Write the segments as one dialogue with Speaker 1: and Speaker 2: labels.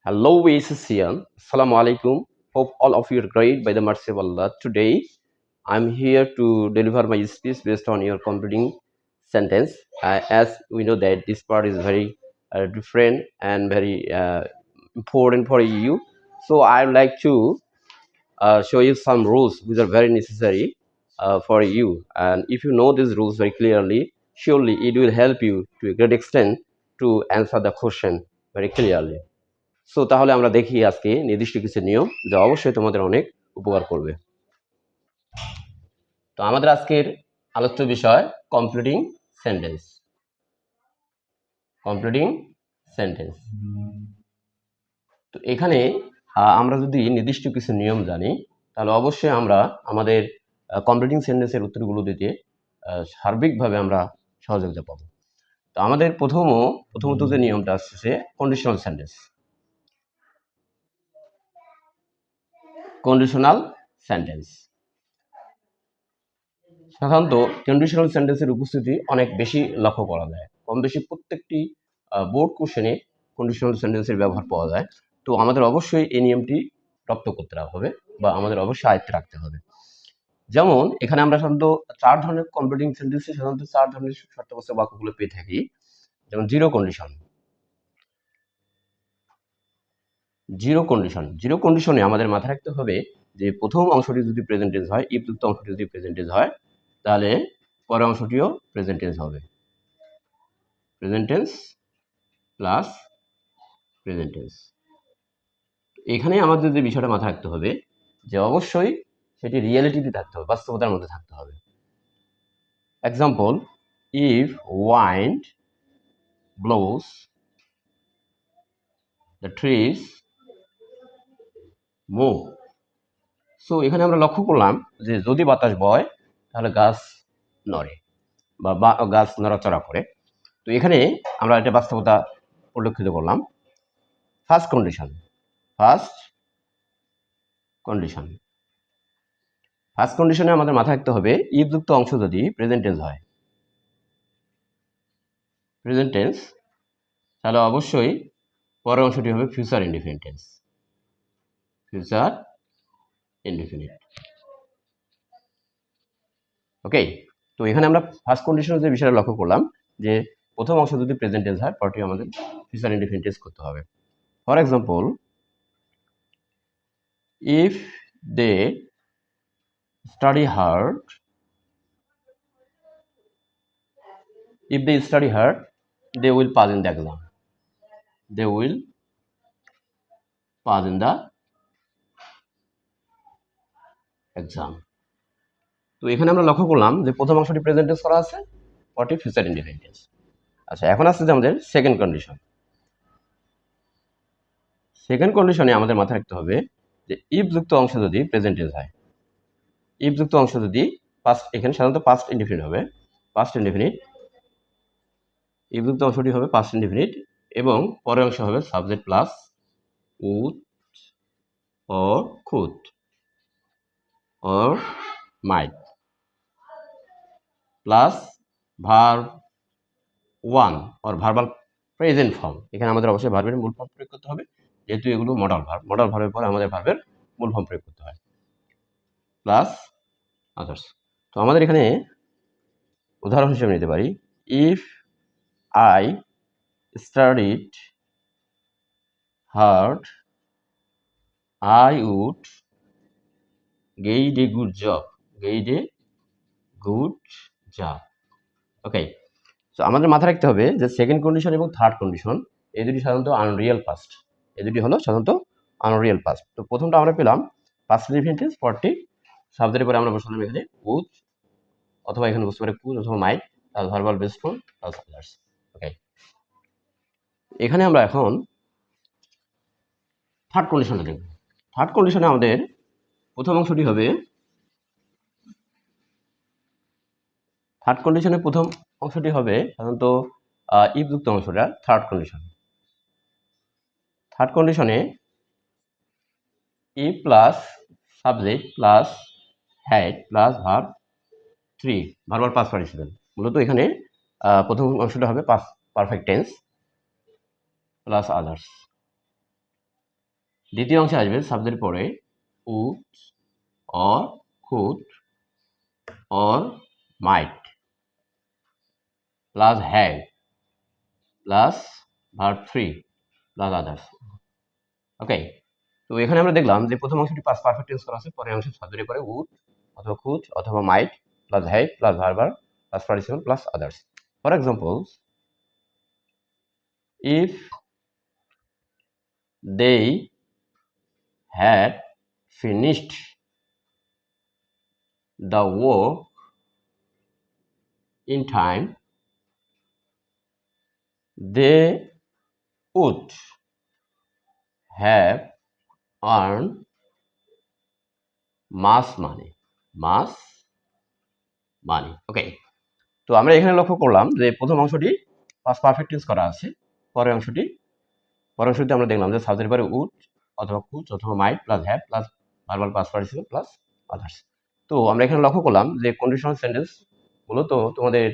Speaker 1: Hello, ACCN. Assalamu alaikum. Hope all of you are great by the mercy of Allah. Today, I'm here to deliver my speech based on your completing sentence. As we know that this part is very different and very important for you. So I would like to show you some rules which are very necessary for you. And if you know these rules very clearly, surely it will help you to a great extent to answer the question very clearly. So তাহলে আমরা দেখি আজকে নির্দিষ্ট কিছু নিয়ম যা অবশ্যই তোমাদের অনেক উপকার করবে। তো আমাদের আজকের আলোচ্য বিষয় কমপ্লিটিং সেন্টেন্স। Completing sentence. তো এখানে আমরা যদি নির্দিষ্ট কিছু নিয়ম জানি তাহলে অবশ্যই আমরা আমাদের কমপ্লিটিং সেন্টেন্সের উত্তরগুলো দিতে সার্বিকভাবে আমরা সহযোগিতা পাবো। তো আমাদের প্রথমত যে নিয়মটা আসছে কন্ডিশনাল সেন্টেন্স। কন্ডিশনাল সেন্টেন্স সাধারণত কন্ডিশনাল সেন্টেন্সের উপস্থিতি অনেক বেশি লক্ষ্য করা যায়। কম বেশি প্রত্যেকটি বোর্ড কোশ্চেনে কন্ডিশনাল সেন্টেন্সের ব্যবহার পাওয়া যায়। তো আমাদের অবশ্যই এই নিয়মটি রপ্ত করতে হবে বা আমাদের অবশ্যই আয়ত্তে রাখতে হবে। যেমন এখানে আমরা সাধারণত 4 ধরনের কমপ্লিটিং সেন্টেন্সে সাধারণত 4 ধরনের শর্তবাচক বাক্যগুলো পেয়ে থাকি। যেমন জিরো কন্ডিশন। জিরো কন্ডিশনে আমাদের মাথায় রাখতে হবে যে প্রথম অংশটি যদি প্রেজেন্ট টেন্স হয়, ইফ যুক্ত অংশটি যদি প্রেজেন্ট টেন্স হয়, তাহলে পরের অংশটিও প্রেজেন্ট টেন্স হবে। Present tense plus present tense. এখানে আমাদের যে বিষয়টা মাথায় রাখতে হবে যে অবশ্যই সেটি রিয়েলিটিতে থাকতে হবে, বাস্তবতার মধ্যে থাকতে হবে। Example, if wind blows the trees move. So এখানে আমরা লক্ষ্য করলাম যে যদি বাতাস বয় তাহলে গাছ নড়ে বা গাছ নড়াচড়া করে। তো এখানে আমরা একটা বাস্তবতা পরিলক্ষিত করলাম। First condition. ফার্স্ট কন্ডিশনে আমাদের মাথায় রাখতে হবে ইফ যুক্ত অংশ যদি প্রেজেন্ট টেন্স হয়, প্রেজেন্ট টেন্স, তাহলে অবশ্যই পরের অংশটি হবে future indefinite tense. Future indefinite. Okay. তো এখানে আমরা ফার্স্ট কন্ডিশনের যে বিষয়টা লক্ষ্য করলাম যে প্রথম অংশ যদি প্রেজেন্ট টেন্স হয়, পরটি আমাদের ফিউচার ইনডিফিনিট টেন্স করতে হবে। For example, if they study hard, if they study hard, they will pass in the exam. They will pass in the exam. তো এখানে আমরা লক্ষ্য করলাম যে প্রথম অংশটি প্রেজেন্ট টেন্স করা আছে, পরটি ফিউচার ইনডিফিনিট টেন্স। আচ্ছা, এখন আসছে যে আমাদের সেকেন্ড কন্ডিশন। সেকেন্ড কন্ডিশনে আমাদের মাথায় রাখতে হবে যে ইফ যুক্ত অংশ যদি প্রেজেন্ট টেন্স হয়, ইফ যুক্ত অংশ যদি পাস্ট, এখানে সাধারণত পাস্ট ইনডিফিনিট হবে। Past indefinite. ইফ যুক্ত অংশটি হবে পাস্ট ইনডিফিনিট এবং পরের অংশ হবে subject plus would or could or might plus verb one or verbal present form. এখানে আমাদের অবশ্যই ভার্বের মূল ফর্ম প্রয়োগ করতে হবে, যেহেতু এগুলো মডাল ভার্ব। মডাল ভার্বের পর আমাদের ভার্বের মূল ফর্ম প্রয়োগ করতে হয়, প্লাস আদার্স। তো আমাদের এখানে উদাহরণ হিসেবে নিতে পারি, if I studied hard I would get a good job. Get a good job. Okay. So আমাদের মাথায় রাখতে হবে যে সেকেন্ড কন্ডিশন এবং থার্ড কন্ডিশন এই দুটি সাধারণত আনরিয়েল পাস্ট। এই দুটি হলো সাধারণত আনরিয়েল পাস্ট। তো প্রথমটা আমরা পেলাম পাস্ট ইনডিফিনিট টেন্স, পরটি সাবজেক্টের পরে আমরা বসালাম এখানে উড, অথবা এখানে বসতে পারে কুড অথবা might, plus verbal base form plus others. Okay. এখানে আমরা এখন থার্ড কন্ডিশনে দেখব। থার্ড কন্ডিশনে আমাদের প্রথম অংশটি হবে, থার্ড কন্ডিশনের প্রথম অংশটি হবে সাধারণত ইফ যুক্ত অংশটা থার্ড কন্ডিশন। থার্ড কন্ডিশনে if plus subject plus had plus verb three, verbal past participle. মূলত এখানে প্রথম অংশটা হবে পারফেক্ট টেন্স প্লাস আদার্স। দ্বিতীয় অংশে আসবে সাবজেক্টের পরে would or could or might plus have plus verb 3 plus others. Okay, তো এখানে আমরা দেখলাম যে প্রথম অংশটি পাস্ট পারফেক্ট টেন্স করা আছে, পরের অংশে সাবজেক্টের পরে উড অথবা কুড অথবা might plus have plus verb plus participle plus others. For example, if they had finished the work in time, they would have earned much money. ওকে, তো আমরা এখানে লক্ষ্য করলাম যে প্রথম অংশটি পাস্ট পারফেক্ট টেন্স করা আছে, পরের অংশটি আমরা দেখলাম যে সাবজেক্টের পরে উড অথবা কুড অথবা might plus have plus verbal past participle plus others. তো আমরা এখানে লক্ষ্য করলাম যে কন্ডিশনাল সেন্টেন্স মূলত তোমাদের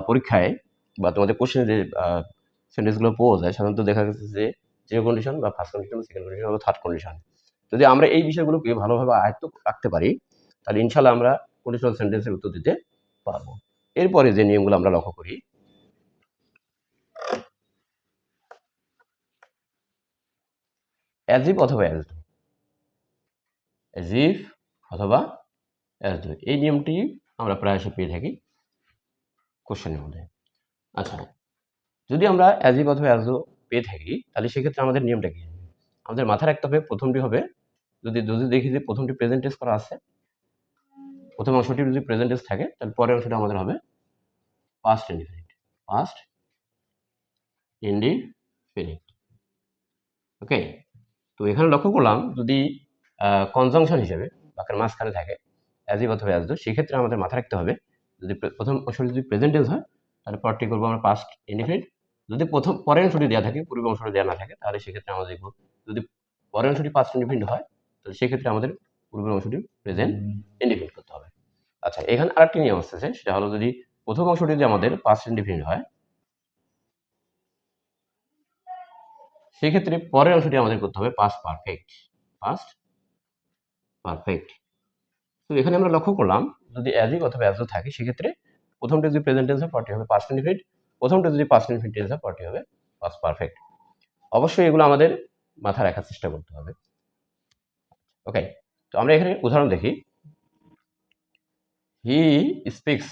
Speaker 1: পরীক্ষায় বা তোমাদের কোশ্চেনে যে সেন্টেন্সগুলো পাওয়া যায় সাধারণত দেখা গেছে যে জিরো কন্ডিশন বা ফার্স্ট কন্ডিশন, সেকেন্ড কন্ডিশন বা থার্ড কন্ডিশন। যদি আমরা এই বিষয়গুলোকে ভালোভাবে আয়ত্ত রাখতে পারি তাহলে ইনশাল্লাহ আমরা কন্ডিশনাল সেন্টেন্সের উত্তর দিতে পারবো। এরপরে যে নিয়মগুলো আমরা লক্ষ্য করি, অ্যাজ ইফ অথবা অ্যাজ ডু, এই নিয়মটি আমরা প্রায়শই পেয়ে থাকি কোশ্চেনের মধ্যে। আচ্ছা, যদি আমরা অ্যাজ ইফ অথবা অ্যাজ ডু পেয়ে থাকি তাহলে সেক্ষেত্রে আমাদের নিয়মটা কি? আমাদের মাথায় রাখতে হবে প্রথমটি হবে, যদি দেখি যে প্রথমটি প্রেজেন্ট টেন্স করা আছে, প্রথম অংশটি যদি প্রেজেন্ট টেন্স থাকে তাহলে পরের অংশটা আমাদের হবে পাস্ট ইনডিফিনিট। ওকে, তো এখানে লক্ষ্য করলাম যদি কনজাংশন হিসেবে বাক্যের মাঝখানে থাকে অ্যাজ ইফ অথবা অ্যাজ ডু, সেক্ষেত্রে আমাদের মাথায় রাখতে হবে যদি প্রথম অংশটি যদি প্রেজেন্ট টেন্স হয় তাহলে পরটি করবো আমরা পাস্ট ইনডিফিনিট। যদি পরের অংশটি দেওয়া থাকে, পূর্বের অংশটি দেওয়া না থাকে, তাহলে সেক্ষেত্রে আমরা দেখব যদি পরের অংশটি পাস্ট ইনডিফিনিট হয় তাহলে সেক্ষেত্রে আমাদের পূর্বের অংশটি প্রেজেন্ট ইনডিফিনিট করতে হবে। আচ্ছা, এখানে আরেকটি নিয়ম আসতেছে, সেটা হলো যদি প্রথম অংশটি যদি আমাদের পাস্ট ইনডিফিনিট হয় সেক্ষেত্রে পরের অংশটি আমাদের করতে হবে পাস্ট পারফেক্ট। তো এখানে আমরা লক্ষ্য করলাম যদি অ্যাজ ইফ অথবা অ্যাজ ডু থাকে সেক্ষেত্রে প্রথমটা যদি প্রেজেন্ট টেন্স হয় পরটি হবে পাস্ট ইনডিফিনিট, প্রথমটা যদি পাস্ট ইনডিফিনিট টেন্স হয় পরটি হবে পাস্ট পারফেক্ট। অবশ্যই এগুলো আমাদের মাথায় রাখার চেষ্টা করতে হবে। ওকে, তো আমরা এখানে উদাহরণ দেখি। হি স্পিক্স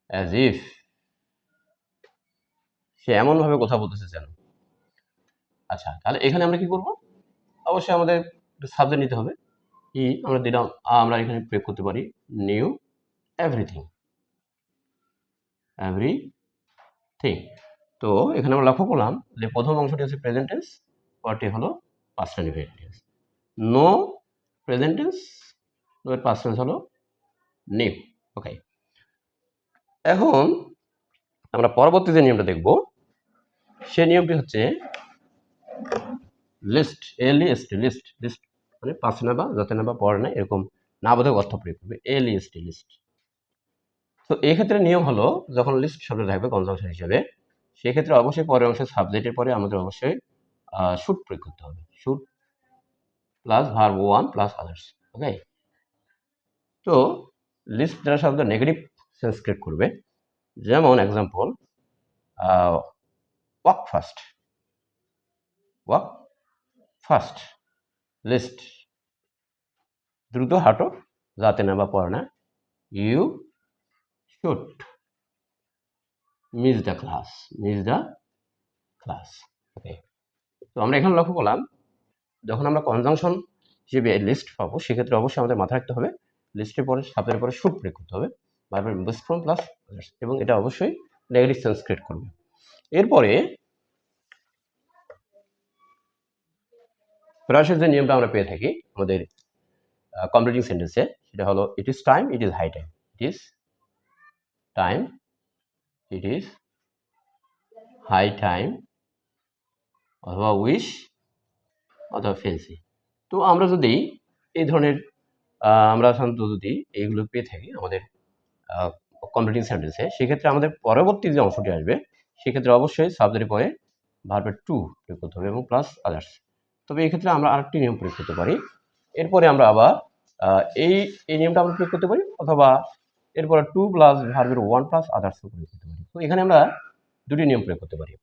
Speaker 1: অ্যাজ ইফ, সে এমনভাবে কথা বলতেছে যেন। আচ্ছা, তাহলে এখানে আমরা কি করব? অবশ্যই আমাদের সাবজেক্ট নিতে হবে। হি আমরা দিলাম, আমরা এখানে প্রয়োগ করতে পারি নিউ এভরিথিং। তো এখানে আমরা লক্ষ্য করলাম যে প্রথম অংশটি হচ্ছে প্রেজেন্ট টেন্স, পরটি হলো past indefinite tense. No present tense, no এর পাস্ট টেন্স হলো নিউ। ওকে, এখন আমরা পরবর্তী যে নিয়মটা দেখব সেই নিয়মটি হচ্ছে লিস্ট, লিস্ট মানে পাশে না বা যাতে না বা পরে না এরকম না বোধক অর্থ প্রয়োগ করবে, লিস্ট। তো এক্ষেত্রে নিয়ম হলো যখন লিস্ট শব্দ থাকবে কনজাংশন হিসেবে সেক্ষেত্রে অবশ্যই পরের অংশের সাবজেক্টের পরে আমাদের অবশ্যই শুড প্রয়োগ করতে হবে, should plus verb one plus others. Okay, তো লিস্ট দ্বারা শব্দ নেগেটিভ সেন্স ক্রিয়েট করবে, যেমন এক্সাম্পল ওয়াক ফাস্ট, লিস্ট দ্রুত হাঁটো যাতে না বা পড়ে না, you should miss the class. Okay, তো আমরা এখানে লক্ষ্য করলাম যখন আমরা কনজাংশন হিসেবে লিস্ট পাবো সেক্ষেত্রে অবশ্যই আমাদের মাথায় রাখতে হবে লিস্টের পরে সাবজেক্টের পরে শুড প্রয়োগ করতে হবে বারবার বেস ফ্রম প্লাস, এবং এটা অবশ্যই নেগেটিভ সেন্স ক্রিয়েট করবে। এরপরে প্রায়শই যে নিয়মটা আমরা পেয়ে থাকি আমাদের কমপ্লিটিং সেন্টেন্সে সেটা হলো it is time, it is high time, it is high time অথবা উইশ অথবা ফেন্সি। তো আমরা যদি এই ধরনের আমরা সাধারণত যদি এইগুলো পেয়ে থাকি আমাদের কমপ্লিটিং সেন্টেন্সে সেক্ষেত্রে আমাদের পরবর্তী যে অংশটি আসবে সেক্ষেত্রে অবশ্যই সাবজেক্টের পরে ভার্বের টু প্রয়োগ করতে হবে এবং প্লাস আদার্স। তবে এক্ষেত্রে আমরা আরেকটি নিয়ম প্রয়োগ করতে পারি। এরপরে আমরা আবার এই নিয়মটা আমরা প্রয়োগ করতে পারি, অথবা এরপরে টু প্লাস ভার্বের ওয়ান প্লাস আদার্স প্রয়োগ করতে পারি। তো এখানে আমরা দুটি নিয়ম প্রয়োগ করতে পারি,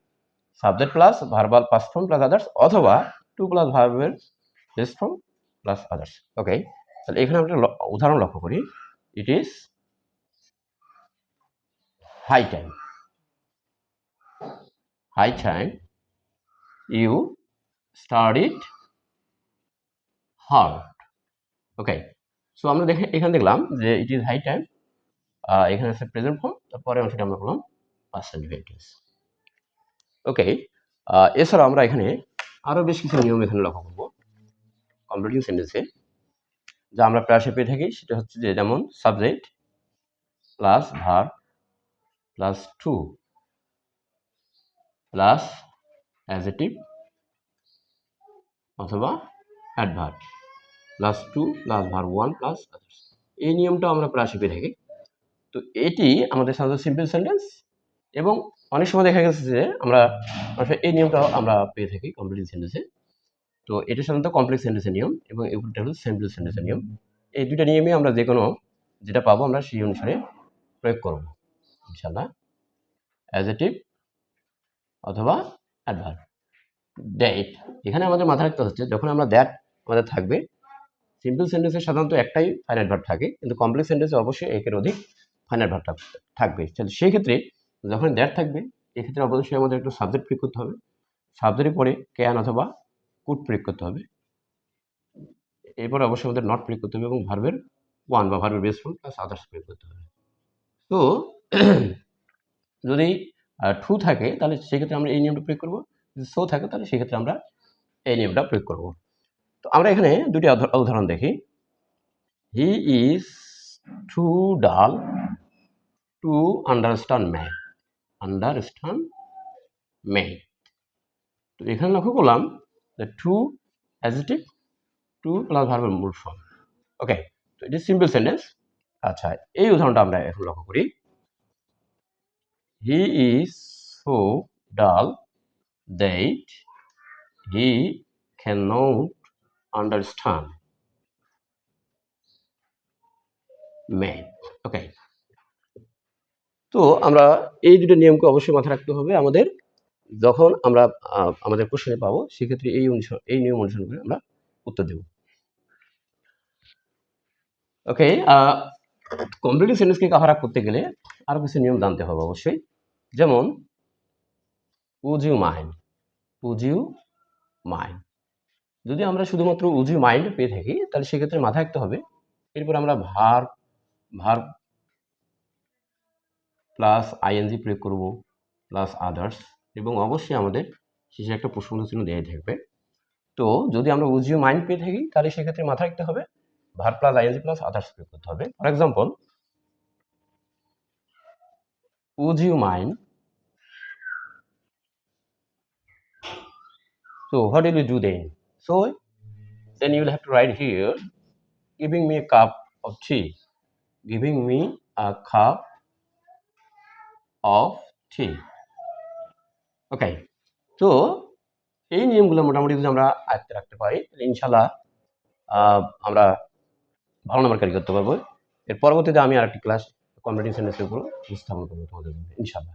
Speaker 1: subject plus verbal past form plus others, অথবা টু প্লাস ভার্বের base form plus others. Okay, তাহলে এখানে আমরা উদাহরণ লক্ষ্য করি। It is high time, high time you studied hard. Okay, so আমরা এখানে দেখলাম যে ইট ইজ হাই টাইম, এখানে আছে প্রেজেন্ট ফর্ম, তারপরে অংশটা আমরা বললাম পাস্ট ইনডিফিনিটিভ। ওকে, এছাড়া আমরা এখানে আরো বেশ কিছু নিয়ম এখানে লক্ষ্য করব কমপ্লিটিং সেন্টেন্সে, যা আমরা প্রায়শই পেয়ে থাকি। সেটা হচ্ছে যে যেমন subject plus verb plus to plus adjective অথবা adverb plus to plus verb one plus others. এই নিয়মটা আমরা প্রায়শই পেয়ে থাকি। তো এটি আমাদের সাধারণত সিম্পল সেন্টেন্স, এবং অনেক সময় দেখা গেছে যে আমরা এই নিয়মটা আমরা পেয়ে থাকি কমপ্লিটিং সেন্টেন্সে। তো এটা সাধারণত কমপ্লেক্স সেন্টেন্সের নিয়ম, এবং এটা হলো সিম্পল সেন্টেন্সের নিয়ম। এই দুইটা নিয়মে আমরা যে কোনো যেটা পাবো আমরা সেই অনুসারে প্রয়োগ করব ইনশাআল্লাহ। অ্যাডজেক্টিভ অথবা অ্যাডভার্ব। দ্যাট, এখানে আমাদের মাথায় রাখতে হচ্ছে যখন আমরা দ্যাট আমাদের থাকবে, সিম্পল সেন্টেন্সে সাধারণত একটাই ফাইনাইট ভার্ব থাকে, কিন্তু কমপ্লেক্স সেন্টেন্সে অবশ্যই একের অধিক ফাইনাইট ভার্ব থাকবে। সেই ক্ষেত্রে যখন দ্যাট থাকবে, এক্ষেত্রে অবশ্যই আমাদের একটু সাবজেক্ট প্রয়োগ করতে হবে। সাবজেক্টের পরে ক্যান অথবা কুড প্রয়োগ করতে হবে। এরপরে অবশ্যই আমাদের নট প্রয়োগ করতে হবে, এবং ভার্বের ওয়ান বা ভার্বের বেস ফর্ম প্লাস আদার্স প্রয়োগ করতে হবে। তো যদি টু থাকে তাহলে সেক্ষেত্রে আমরা এই নিয়মটা প্রয়োগ করবো, যদি সো থাকে তাহলে সেক্ষেত্রে আমরা এই নিয়মটা প্রয়োগ করব। তো আমরা এখানে দুটি উদাহরণ দেখি। হি ইজ টু ডাল to understand math, understand math. তো এখানে লক্ষ্য করলাম যে টু অ্যাডজেক্টিভ, টু প্লাস ভার্বের মূল ফর্ম। ওকে, তো এটি সিম্পল সেন্টেন্স। আচ্ছা, এই উদাহরণটা আমরা এখন লক্ষ্য করি। হি ইজ সো ডাল that he cannot understand math. ওকে, তো আমরা এই দুটো নিয়মকে অবশ্যই মাথায় রাখতে হবে আমাদের, যখন আমরা আমাদের কোশ্চেনে পাবো সেক্ষেত্রে এই নিয়ম অনুসরণ করে আমরা উত্তর দেব। ওকে, কমপ্লিটিং সেন্টেন্সকে কভার আপ করতে গেলে আরো কিছু নিয়ম জানতে হবে অবশ্যই। যেমন would you mind, would you mind. যদি আমরা শুধুমাত্র উড ইউ মাইন্ড পেয়ে থাকি তাহলে সেক্ষেত্রে মাথায় রাখতে হবে এরপর আমরা ভার্ব প্লাস আইএনজি প্রয়োগ করব প্লাস আদার্স, এবং অবশ্যই আমাদের শেষে একটা প্রশ্ন চিহ্ন দেওয়া থাকবে। তো যদি আমরা উড ইউ মাইন্ড পেয়ে থাকি তাহলে সেক্ষেত্রে মাথায় রাখতে হবে verb plus ING plus others প্রয়োগ করতে হবে। For example, would you mind, so what will you do then? So then you will have to write here, giving me a cup of tea, giving me a cup of tea. ওকে, তো এই নিয়মগুলো মোটামুটি যদি আমরা আয়ত্তে রাখতে পারি ইনশাল্লাহ আমরা ভালো নাম্বার ক্যারি করতে পারবো। এর পরবর্তীতে আমি আরেকটি ক্লাস কম্পিটিশন সেন্টেন্সের উপর উপস্থাপন করবো তোমাদের ইনশাল্লাহ।